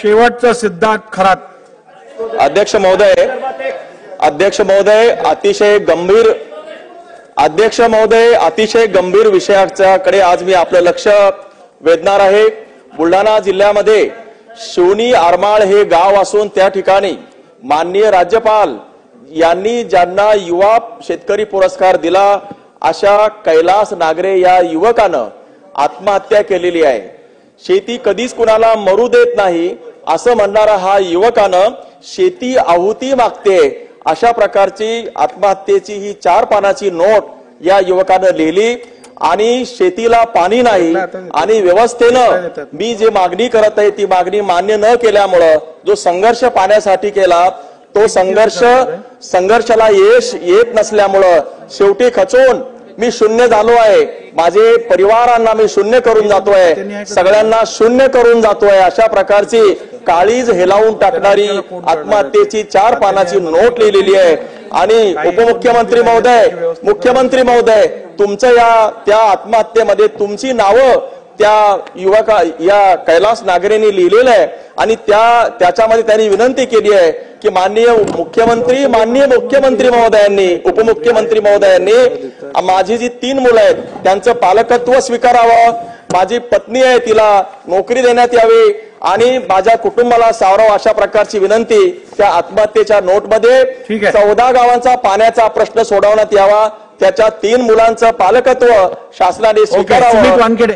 शेवटचा सिद्धार्थ खरात। अध्यक्ष महोदय, अतिशय गंभीर विषयाकडे आज मी आपलं लक्ष वेधणार आहे। बुलढाणा जिल्ह्यामध्ये शिवणी आरमाळ हे गाव असून त्या ठिकाणी माननीय राज्यपाल यांनी ज्यांना युवा शेतकरी पुरस्कार दिला अशा कैलास नागरे या युवकानं आत्महत्या केलेली आहे। शेती कधीच कुणाला मरू देत नाही असं म्हणणारा हा युवकानं शेती आहुती मागते अशा प्रकारची आत्महत्येची ही 4 पानाची नोट या युवकानं लिहिली आणि शेतीला पाणी नाही आणि व्यवस्थेनं मी जे मागणी करत आहे ती मागणी मान्य न केल्यामुळे जो संघर्ष पाण्यासाठी केला तो संघर्षाला यश येत नसल्यामुळे शेवटी खचून मी शून्य झालो आहे। माझे परिवारांना मी शून्य करून जातोय, सगळ्यांना शून्य करून जातोय अशा प्रकारची काळीज हेलावून टाकणारी आत्महत्येची 4 पानाची नोट लिहिलेली आहे। आणि उपमुख्यमंत्री महोदय, मुख्यमंत्री महोदय, तुमचं त्या आत्महत्येमध्ये तुमची नावं त्या या कैलास नागरेंनी लिहिलेलं आहे आणि त्याच्यामध्ये त्यांनी विनंती केली आहे की माननीय मुख्यमंत्री महोदयांनी, उपमुख्यमंत्री महोदयांनी माझी जी 3 मुलं आहेत त्यांचं पालकत्व स्वीकारावं, माझी पत्नी आहे तिला नोकरी देण्यात यावी आणि माझ्या कुटुंबाला सावरावं अशा प्रकारची विनंती त्या आत्महत्येच्या नोटमध्ये 14 गावांचा पाण्याचा प्रश्न सोडवण्यात यावा, त्याच्या 3 मुलांचं पालकत्व शासनाने स्वीकारावं।